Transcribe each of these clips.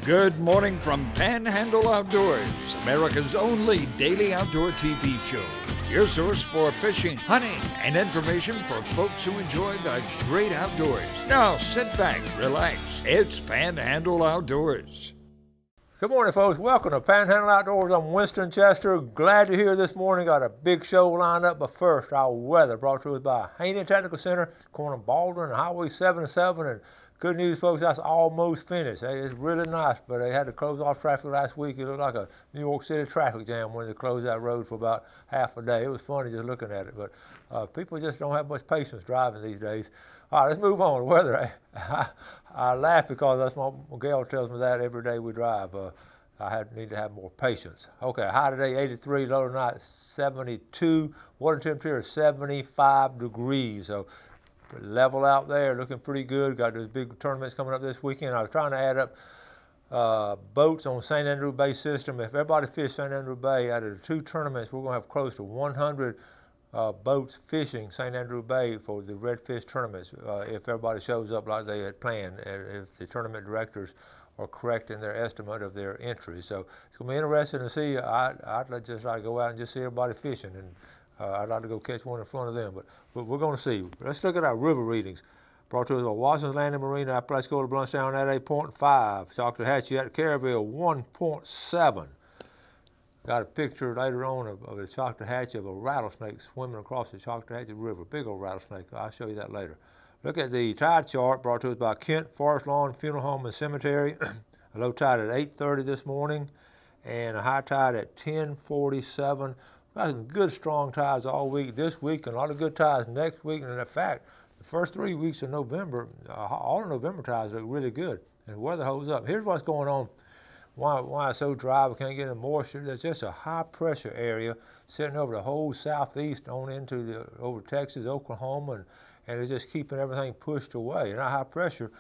Good morning from Panhandle Outdoors, America's only daily outdoor TV show. Your source for fishing, hunting, and information for folks who enjoy the great outdoors. Now sit back, relax. It's Panhandle Outdoors. Good morning, folks. Welcome to Panhandle Outdoors. I'm Winston Chester. Glad you're here this morning. Got a big show lined up, but first, our weather brought to us by Haney Technical Center, corner of Baldwin and Highway 77. And good news, folks, that's almost finished. Hey, it's really nice, but they had to close off traffic last week. It looked like a New York City traffic jam when they closed that road for about half a day. It was funny just looking at it, but people just don't have much patience driving these days. All right, let's move on. The weather. I laugh because that's what Gail tells me that every day we drive. I need to have more patience. Okay, high today 83, low tonight 72. Water temperature is 75 degrees. So level out there, looking pretty good. Got those big tournaments coming up this weekend. I was trying to add up boats on St. Andrew Bay system. If everybody fishes St. Andrew Bay, out of the two tournaments, we're going to have close to 100 boats fishing St. Andrew Bay for the redfish tournaments, if everybody shows up like they had planned, if the tournament directors are correct in their estimate of their entries. So it's going to be interesting to see. I'd just like to go out and just see everybody fishing, and I'd like to go catch one in front of them, but we're going to see. Let's look at our river readings. Brought to us by Washington's Landing Marina, Apalachicola, Bluntstown at 8.5, Choctahatchee at Caryville 1.7. Got a picture later on of the Choctahatchee of a rattlesnake swimming across the Choctahatchee River. Big old rattlesnake. I'll show you that later. Look at the tide chart brought to us by Kent Forest Lawn Funeral Home and Cemetery. A low tide at 8:30 this morning and a high tide at 10:47. Got some good strong tides all week this week and a lot of good tides next week. And in fact, the first 3 weeks of November, all the November tides look really good and the weather holds up. Here's what's going on. Why it's so dry, we can't get any moisture. There's just a high pressure area sitting over the whole southeast on into over Texas, Oklahoma, and it's just keeping everything pushed away. And that high pressure,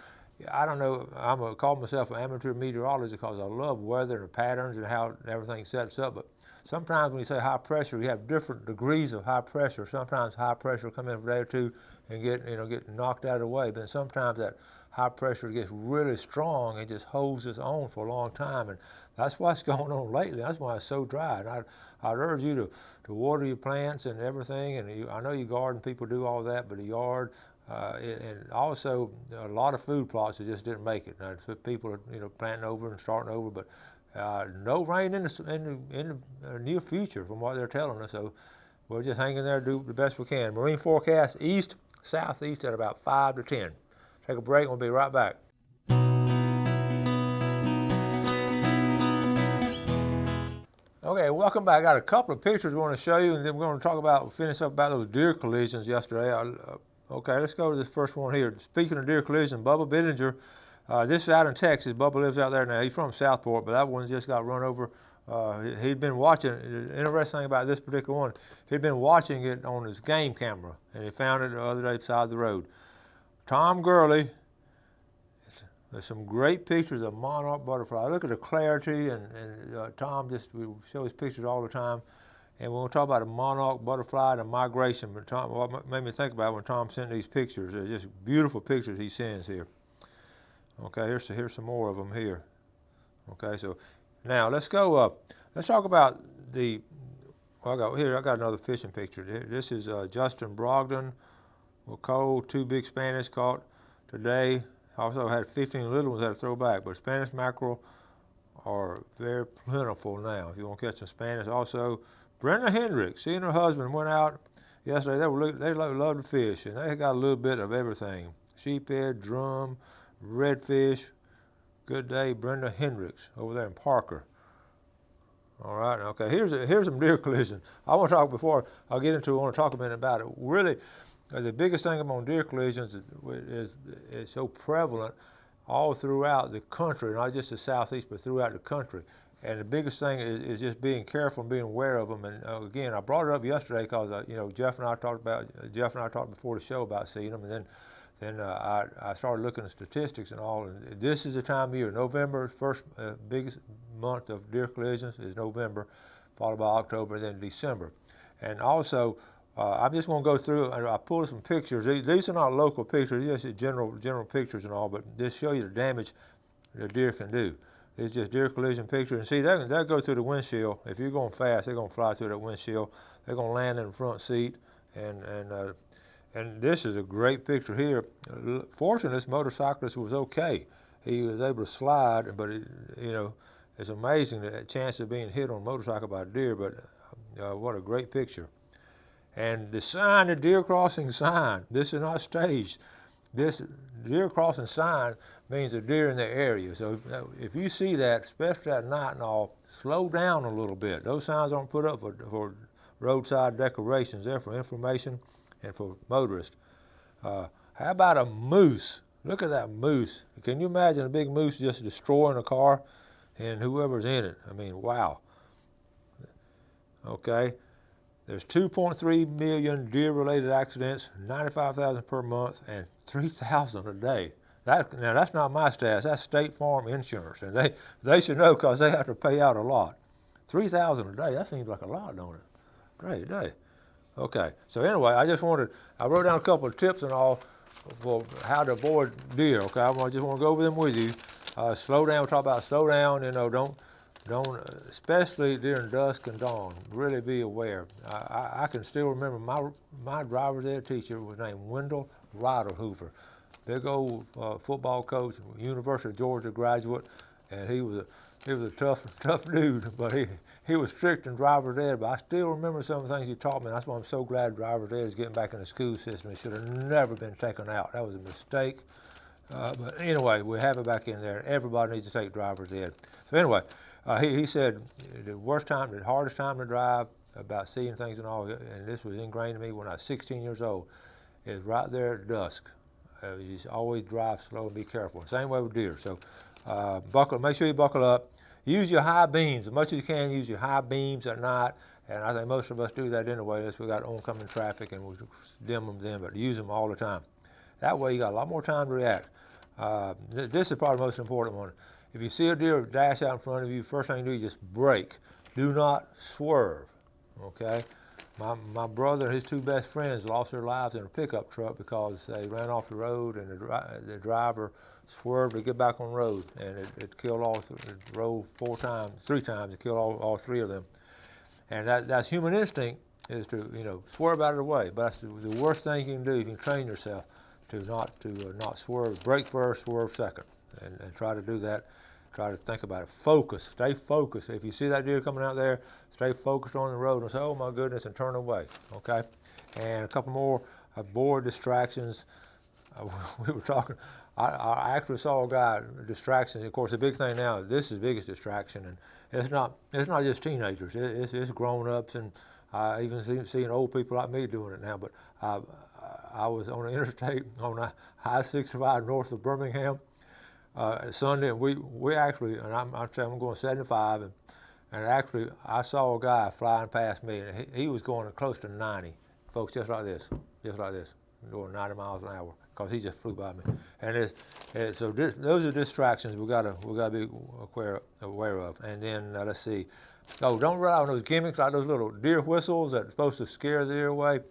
I don't know, I'm going to call myself an amateur meteorologist because I love weather and the patterns and how everything sets up, but sometimes when you say high pressure, you have different degrees of high pressure. Sometimes high pressure will come in for a day or two and get knocked out of the way, but sometimes that high pressure gets really strong and just holds its own for a long time, and that's what's going on lately. That's why it's so dry. And I'd urge you to water your plants and everything, and I know you garden people do all that, but the yard, and also a lot of food plots that just didn't make it. Now, people are planting over and starting over, but no rain in the near future from what they're telling us, so we're just hanging there, do the best we can. Marine forecast east, southeast at about 5 to 10. Take a break, we'll be right back. Okay, welcome back. I got a couple of pictures we want to show you, and then we're going to finish up about those deer collisions yesterday. Okay, let's go to this first one here. Speaking of deer collision, Bubba Bittinger, this is out in Texas. Bubba lives out there now. He's from Southport, but that one just got run over. He'd been watching, the interesting thing about this particular one, he'd been watching it on his game camera, and he found it the other day beside the road. Tom Gurley, there's some great pictures of monarch butterfly. Look at the clarity, and Tom we show his pictures all the time. And we're going to talk about a monarch butterfly and a migration. But what made me think about it when Tom sent these pictures, they're just beautiful pictures he sends here. Okay, here's some more of them here. Okay, so now let's go up. Let's talk about I got another fishing picture. This is Justin Brogdon. Well, Cole, 2 big Spanish caught today. Also had 15 little ones that I throw back, but Spanish mackerel are very plentiful now if you want to catch some Spanish. Also, Brenda Hendricks, she and her husband went out yesterday. They love to fish, and they got a little bit of everything. Sheephead, drum, redfish. Good day, Brenda Hendricks over there in Parker. All right, okay, here's some deer collisions. I want to talk before I get into it, I want to talk a minute about it. Really, the biggest thing about deer collisions is so prevalent all throughout the country, not just the southeast, but throughout the country. And the biggest thing is just being careful and being aware of them. And again, I brought it up yesterday because Jeff and I talked before the show about seeing them, and then I started looking at statistics and all. And this is the time of year. November, first biggest month of deer collisions is November, followed by October, then December. And also, I'm just going to go through, and I pulled some pictures. These are not local pictures, these are general pictures and all, but just show you the damage the deer can do. It's just deer collision picture. And see, they'll go through the windshield. If you're going fast, they're going to fly through that windshield. They're going to land in the front seat. And this is a great picture here. Fortunately, this motorcyclist was okay. He was able to slide, but it's amazing the chance of being hit on a motorcycle by a deer, but what a great picture. And the sign, the deer crossing sign, this is not staged. This deer crossing sign means a deer in the area. So if you see that, especially at night and all, slow down a little bit. Those signs aren't put up for roadside decorations. They're for information and for motorists. How about a moose? Look at that moose. Can you imagine a big moose just destroying a car and whoever's in it? I mean, wow. Okay. There's 2.3 million deer-related accidents, 95,000 per month, and 3,000 a day. Now that's not my stats. That's State Farm Insurance, and they should know because they have to pay out a lot. 3,000 a day. That seems like a lot, don't it? Great day. Okay. So anyway, I wrote down a couple of tips and all for how to avoid deer. Okay. I just want to go over them with you. Slow down. We'll talk about slow down. Don't, especially during dusk and dawn, really be aware. I can still remember my driver's ed teacher was named Wendell Hoover, big old football coach, University of Georgia graduate, and he was a tough dude, but he was strict in driver's ed, but I still remember some of the things he taught me, and that's why I'm so glad driver's ed is getting back in the school system. It should have never been taken out. That was a mistake. But anyway, we have it back in there. Everybody needs to take driver's ed. So anyway, he said the hardest time to drive, about seeing things and all, and this was ingrained in me when I was 16 years old, is right there at dusk. You just always drive slow and be careful. Same way with deer. So make sure you buckle up. Use your high beams. As much as you can, use your high beams at night. And I think most of us do that anyway, unless we got oncoming traffic and we dim them then, but use them all the time. That way you got a lot more time to react. This is probably the most important one. If you see a deer dash out in front of you, first thing you do is just brake. Do not swerve, okay? My brother and his two best friends lost their lives in a pickup truck because they ran off the road and the driver swerved to get back on the road, and it killed it drove 3 times, it killed all 3 of them. And that's human instinct, is to swerve out of the way. But that's the worst thing you can do. You can train yourself to not swerve. Brake first, swerve second, and try to do that. Try to think about it. Focus. Stay focused. If you see that deer coming out there, stay focused on the road and say, "Oh my goodness," and turn away. Okay. And a couple more. Avoid distractions. We were talking. I actually saw a guy distractions. Of course, the big thing now. This is the biggest distraction, and it's not just teenagers. It's grown-ups, and I even seeing old people like me doing it now. But I was on the interstate on I-65 north of Birmingham Sunday, and we actually, and I'm going 75, and actually I saw a guy flying past me, and he was going close to 90, folks, just like this, going 90 miles an hour, because he just flew by me. And those are distractions we gotta be aware of. And then let's see. Oh, don't rely on those gimmicks like those little deer whistles that are supposed to scare the deer away.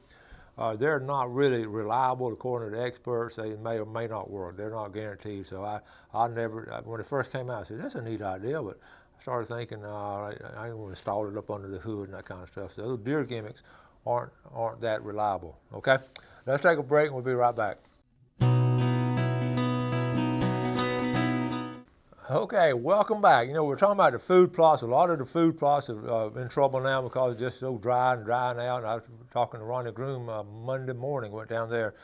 They're not really reliable according to the experts. They may or may not work. They're not guaranteed. So I never, when it first came out, I said, that's a neat idea, but I started thinking, I didn't want to install it up under the hood and that kind of stuff. So those deer gimmicks aren't that reliable. Okay? Let's take a break and we'll be right back. Okay, welcome back. We're talking about the food plots. A lot of the food plots are in trouble now because it's just so dry and drying out. And I was talking to Ronnie Groom Monday morning. Went down there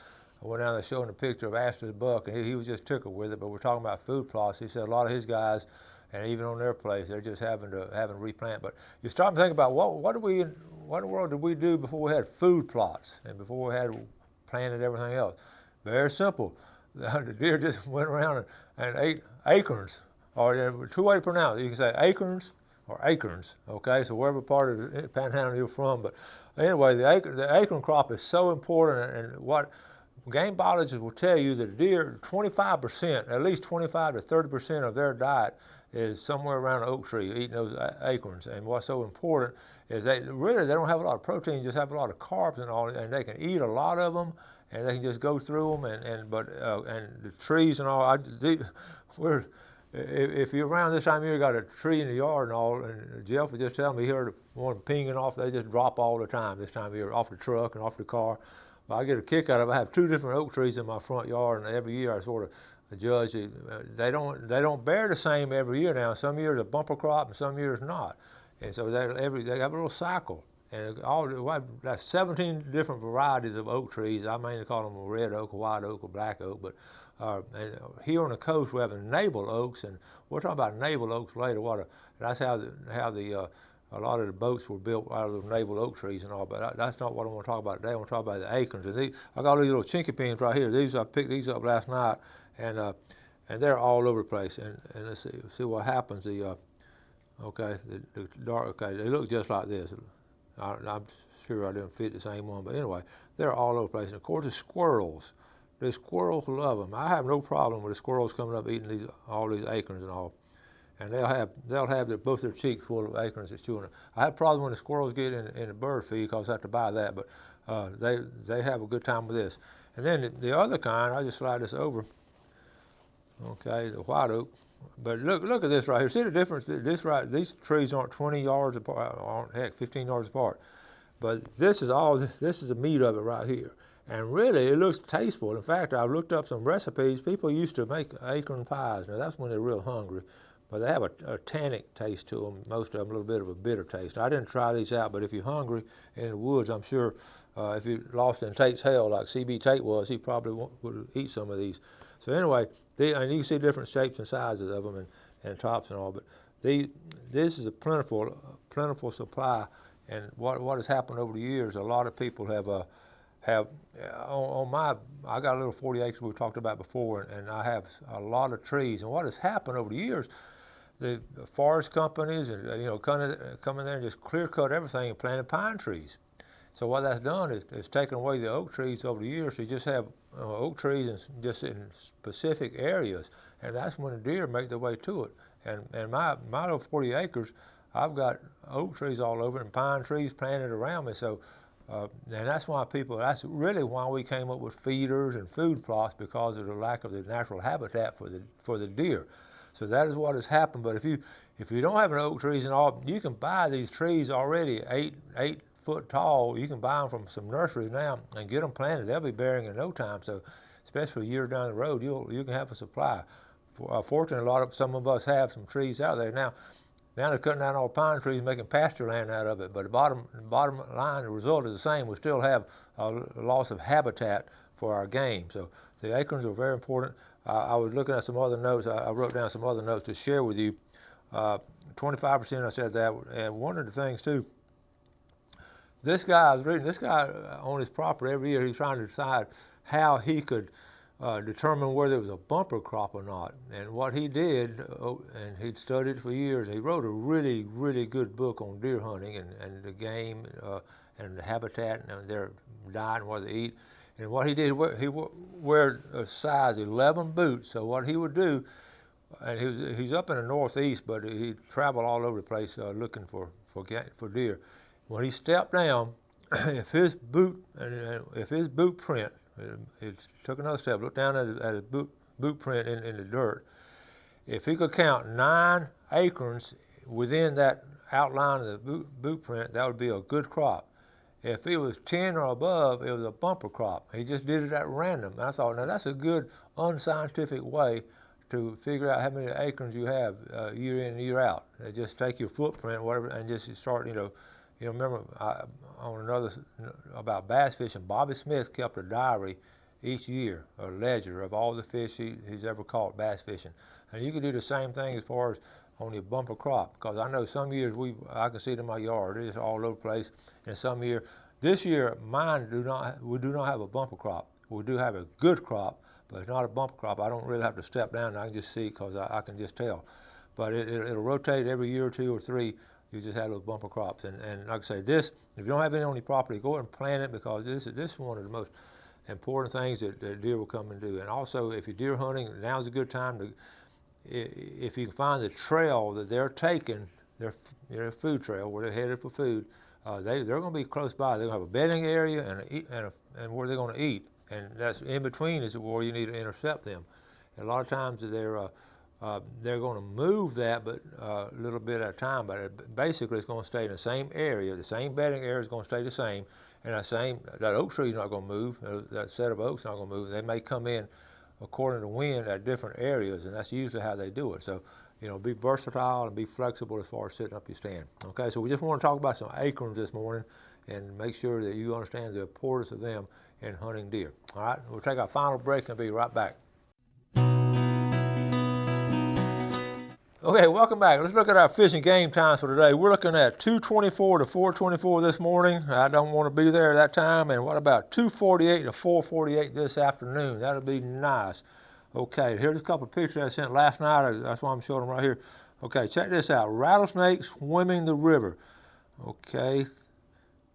showing a picture of Astor's buck, and he was just tickled with it. But we're talking about food plots. He said a lot of his guys, and even on their place, they're just having to replant. But you start to think about what in the world did we do before we had food plots and before we had planted everything else? Very simple. The deer just went around and ate acorns. Or 2 ways to pronounce it. You can say acorns or acorns, okay? So wherever part of the Panhandle you're from. But anyway, the acorn crop is so important, and what game biologists will tell you that deer, 25%, at least 25 to 30% of their diet is somewhere around an oak tree, eating those acorns. And what's so important is they don't have a lot of protein, just have a lot of carbs and all, and they can eat a lot of them, and they can just go through them, and the trees and all. if you're around this time of year, you got a tree in the yard and all, and Jeff was just telling me he heard one pinging off. They just drop all the time this time of year, off the truck and off the car. Well, I get a kick out of it. I have 2 different oak trees in my front yard, and every year I sort of judge it. They don't bear the same every year now. Some years a bumper crop and some years not. And so they have a little cycle. And that's 17 different varieties of oak trees. I mainly call them a red oak, a white oak, or black oak. But and here on the coast we have navel oaks, and we'll talk about navel oaks later. That's how a lot of the boats were built out of those navel oak trees and all. But that's not what I want to talk about today. I want to talk about the acorns. And I got these little chinky pins right here. I picked these up last night, and they're all over the place. And let's see what happens. The dark. Okay, they look just like this. I'm sure I didn't fit the same one, but anyway, they're all over the place. And of course, the squirrels. The squirrels love them. I have no problem with the squirrels coming up eating all these acorns and all. And they'll have both their cheeks full of acorns that's chewing them. I have a problem when the squirrels get in the bird feed because I have to buy that, but they have a good time with this. And then the other kind, I just slide this over. Okay, the white oak. But look at this right here. See the difference? These trees aren't 20 yards apart, aren't heck 15 yards apart. But this is the meat of it right here. And really, it looks tasteful. In fact, I looked up some recipes. People used to make acorn pies. Now that's when they're real hungry, but they have a tannic taste to them. Most of them a little bit of a bitter taste. I didn't try these out, but if you're hungry in the woods, I'm sure if you're lost in Tate's hell like C.B. Tate was, he probably would eat some of these. So anyway. And you can see different shapes and sizes of them and tops and all, but this is a plentiful supply. And what has happened over the years, a lot of people have I got a little 40 acres we talked about before, and I have a lot of trees. And what has happened over the years, the forest companies and come in there and just clear cut everything and planted pine trees. So what that's done is taken away the oak trees over the years. So you just have oak trees just in specific areas, and that's when the deer make their way to it. And my little 40 acres, I've got oak trees all over it and pine trees planted around me. So, and that's really why we came up with feeders and food plots, because of the lack of the natural habitat for the deer. So that is what has happened. But if you don't have any oak trees and all, you can buy these trees already 8 foot tall. You can buy them from some nurseries now and get them planted. They'll be bearing in no time. So, especially years down the road, you can have a supply. Fortunately, some of us have some trees out there now. Now they're cutting down all pine trees, making pasture land out of it. But the bottom line, the result is the same. We still have a loss of habitat for our game. So the acorns are very important. I was looking at some other notes. I wrote down some other notes to share with you. 25%, I said that. And one of the things too, this guy on his property every year, he's trying to decide how he could determine whether it was a bumper crop or not. And what he did, and he'd studied for years, he wrote a really, really good book on deer hunting and the game and the habitat and their diet and what they eat. And what he did, he wear a size 11 boots. So what he would do, and he's up in the northeast, but he'd travel all over the place looking for deer. When he stepped down, if his boot print, he took another step, looked down at his boot print in the dirt. If he could count 9 acorns within that outline of the boot print, that would be a good crop. If it was 10 or above, it was a bumper crop. He just did it at random. And I thought, now that's a good unscientific way to figure out how many acorns you have year in and year out. Just take your footprint, whatever, and just start, remember on another about bass fishing, Bobby Smith kept a diary each year, a ledger of all the fish he's ever caught bass fishing. And you can do the same thing as far as on your bumper crop, because I know some years I can see it in my yard, it's all over the place. And some year, this year we do not have a bumper crop. We do have a good crop, but it's not a bumper crop. I don't really have to step down, and I can just see because I can just tell. But it'll rotate every year or 2 or 3. You just have those bumper crops. And like I say, if you don't have any on your property, go ahead and plant it, because this is one of the most important things that deer will come and do. And also, if you're deer hunting, now's a good time to, if you can find the trail that they're taking, their food trail where they're headed for food, they're going to be close by. They're going to have a bedding area and where they're going to eat. And that's in between is where you need to intercept them. And a lot of times they're They're going to move that, but a little bit at a time. But basically, it's going to stay in the same area. The same bedding area is going to stay the same, and that oak tree is not going to move. That set of oaks is not going to move. They may come in according to wind at different areas, and that's usually how they do it. So, be versatile and be flexible as far as setting up your stand. Okay, so we just want to talk about some acorns this morning and make sure that you understand the importance of them in hunting deer. All right, we'll take our final break and be right back. Okay, welcome back. Let's look at our fishing game times for today. We're looking at 2:24 to 4:24 this morning. I don't want to be there at that time. And what about 2:48 to 4:48 this afternoon? That'll be nice. Okay, here's a couple of pictures I sent last night. That's why I'm showing them right here. Okay, check this out. Rattlesnakes swimming the river. Okay,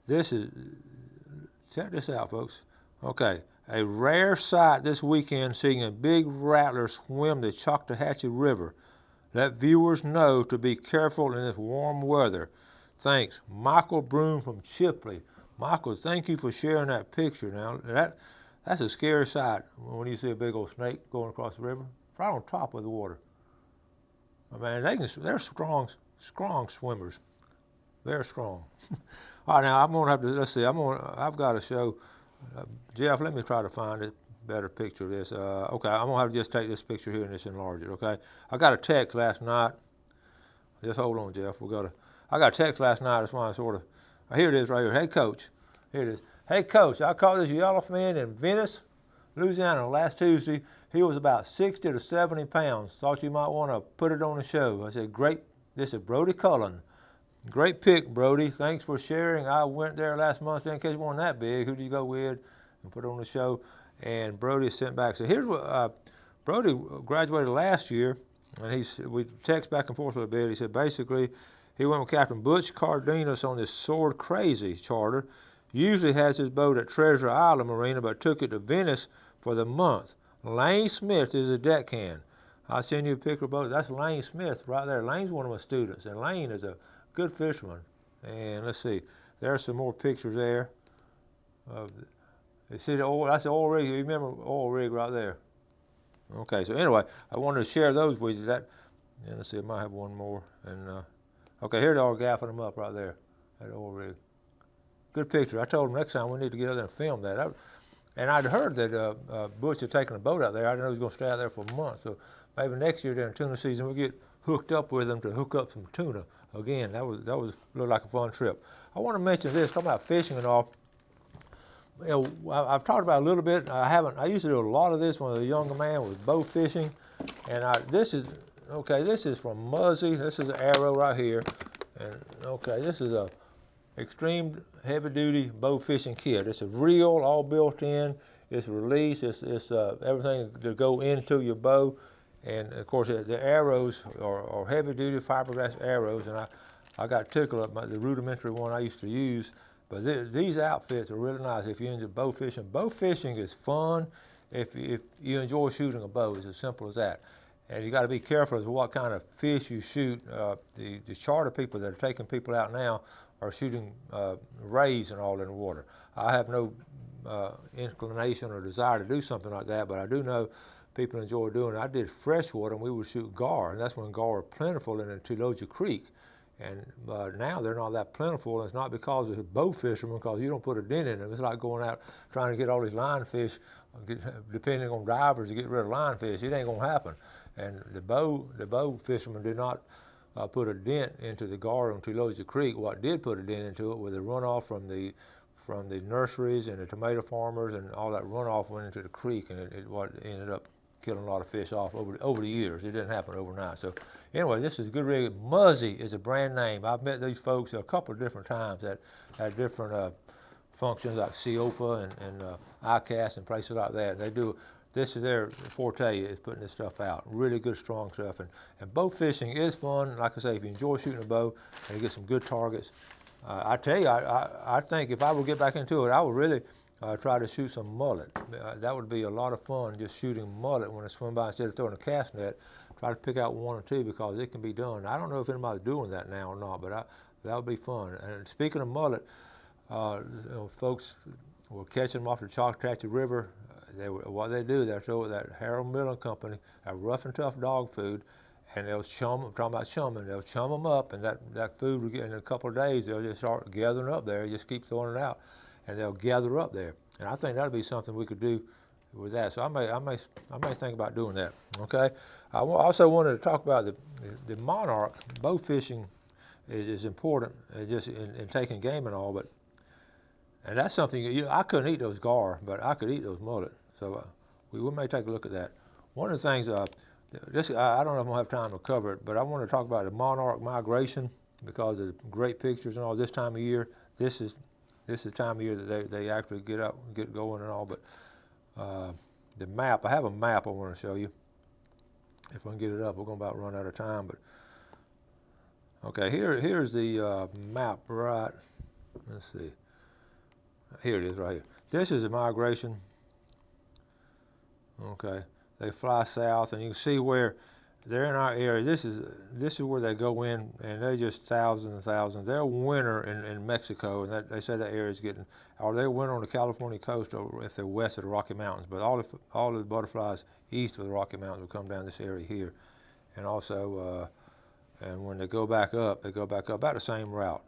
check this out, folks. Okay, a rare sight this weekend seeing a big rattler swim the Choctawhatchee River. Let viewers know to be careful in this warm weather. Thanks, Michael Broom from Chipley. Michael, thank you for sharing that picture. Now, that's a scary sight when you see a big old snake going across the river, right on top of the water. I mean, they're strong swimmers. They're strong. All right, now I'm gonna have to, let's see, I've got to show, Jeff, let me try to find a better picture of this. Okay, I'm gonna have to just take this picture here and just enlarge it, okay? I got a text last night. Just hold on, Jeff. I got a text last night, that's why I sort of, here it is right here. Hey, Coach. Here it is. Hey, Coach, I caught this yellowfin in Venice, Louisiana last Tuesday. He was about 60 to 70 pounds. Thought you might want to put it on the show. I said, great. This is Brody Cullen. Great pick, Brody. Thanks for sharing. I went there last month. Didn't catch one that big. Who did you go with? And put it on the show. And Brody sent back. So here's what Brody graduated last year, and we text back and forth a little bit. He said basically he went with Captain Butch Cardenas on this Sword Crazy charter. Usually has his boat at Treasure Island Marina, but took it to Venice for the month. Lane Smith is a deckhand. I'll send you a picture of boat. That's Lane Smith right there. Lane's one of my students, and Lane is a good fisherman. And let's see, there's some more pictures there. You see the oil, that's the oil rig. You remember oil rig right there. Okay, so anyway, I wanted to share those with you. And let's see, I might have one more. And okay, here they are gaffing them up right there, that oil rig. Good picture. I told him next time we need to get out there and film that. And I'd heard that Butch had taken a boat out there. I didn't know he was going to stay out there for a month. So maybe next year during tuna season we'll get hooked up with him to hook up some tuna. Again, that looked like a fun trip. I want to mention this, talking about fishing and all. I've talked about it a little bit. I used to do a lot of this when I was a younger man with bow fishing. And this is from Muzzy. This is an arrow right here. And okay, this is a extreme heavy duty bow fishing kit. It's a reel all built in. It's release. It's everything to go into your bow. And of course the arrows are heavy duty fiberglass arrows. And I got tickled up the rudimentary one I used to use. But these outfits are really nice if you enjoy bow fishing. Bow fishing is fun if you enjoy shooting a bow. It's as simple as that. And you got to be careful as to what kind of fish you shoot. The charter people that are taking people out now are shooting rays and all in the water. I have no inclination or desire to do something like that, but I do know people enjoy doing it. I did freshwater, and we would shoot gar, and that's when gar are plentiful in Tuloja Creek. And now they're not that plentiful, and it's not because of bow fishermen, because you don't put a dent in them. It's like going out trying to get all these lionfish, depending on divers to get rid of lionfish. It ain't gonna happen. And the bow fishermen did not put a dent into the gar on Tuloja Creek. What did put a dent into it was the runoff from the nurseries and the tomato farmers, and all that runoff went into the creek, and it ended up killing a lot of fish off over the years. It didn't happen overnight. So anyway, this is a good rig. Muzzy is a brand name. I've met these folks a couple of different times at different functions like CEOPA and ICAST and places like that. This is their forte, is putting this stuff out. Really good, strong stuff. And bow fishing is fun. Like I say, if you enjoy shooting a bow and you get some good targets, I tell you, I think if I would get back into it, I would really try to shoot some mullet. That would be a lot of fun, just shooting mullet when I swim by instead of throwing a cast net. Try to pick out one or two because it can be done. I don't know if anybody's doing that now or not, but that would be fun. And speaking of mullet, folks were catching them off the Choctawhatchee River. what they do, they'll show that Harold Milling Company, a rough and tough dog food, and they'll chum. I'm talking about chumming. They'll chum them up, and that food will get in a couple of days. They'll just start gathering up there. Just keep throwing it out, and they'll gather up there. And I think that'll be something we could do with that. So I may think about doing that. Okay. I also wanted to talk about the monarch. Bow fishing is important, just in taking game and all, but. And that's something, I couldn't eat those gar, but I could eat those mullet. So we may take a look at that. One of the things, I don't know if I'm gonna have time to cover it, but I want to talk about the monarch migration because of the great pictures and all this time of year. This is the time of year that they actually get out, get going and all, but the map, I have a map I want to show you. If I can get it up, we're going to about run out of time, but okay, here's the map, right? Let's see. Here it is right here. This is the migration. Okay, they fly south, and you can see where they're in our area. This is where they go in, and they're just thousands and thousands. They're winter in Mexico, and they say that area is getting, or they winter on the California coast, or if they're west of the Rocky Mountains. But all the butterflies east of the Rocky Mountains will come down this area here, and also, and when they go back up about the same route,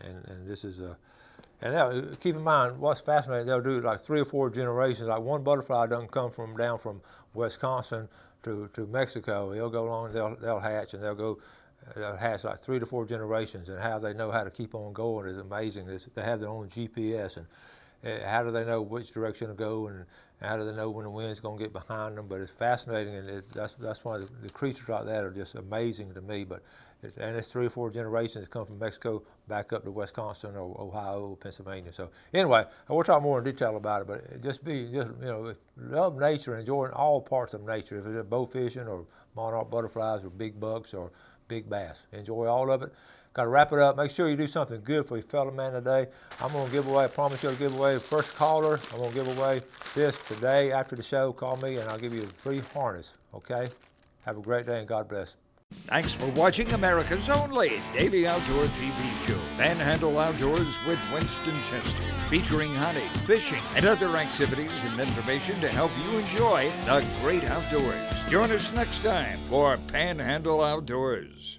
and this is a. And keep in mind, what's fascinating, they'll do like 3 or 4 generations. Like one butterfly doesn't come down from Wisconsin to Mexico. They'll go along, they'll hatch, and they'll hatch like 3 to 4 generations. And how they know how to keep on going is amazing. They have their own GPS, and how do they know which direction to go, and how do they know when the wind's going to get behind them? But it's fascinating, and that's why the creatures like that are just amazing to me. But and it's 3 or 4 generations come from Mexico back up to Wisconsin or Ohio, Pennsylvania. So anyway, we'll talk more in detail about it. But just love nature, enjoying all parts of nature. If it's bow fishing or monarch butterflies or big bucks or big bass, enjoy all of it. Got to wrap it up. Make sure you do something good for your fellow man today. I'm going to give away, I promise you I'll give away the first caller. I'm going to give away this today after the show. Call me and I'll give you a free harness. Okay? Have a great day and God bless. Thanks for watching America's only daily outdoor TV show, Panhandle Outdoors with Winston Chester, featuring hunting, fishing, and other activities and information to help you enjoy the great outdoors. Join us next time for Panhandle Outdoors.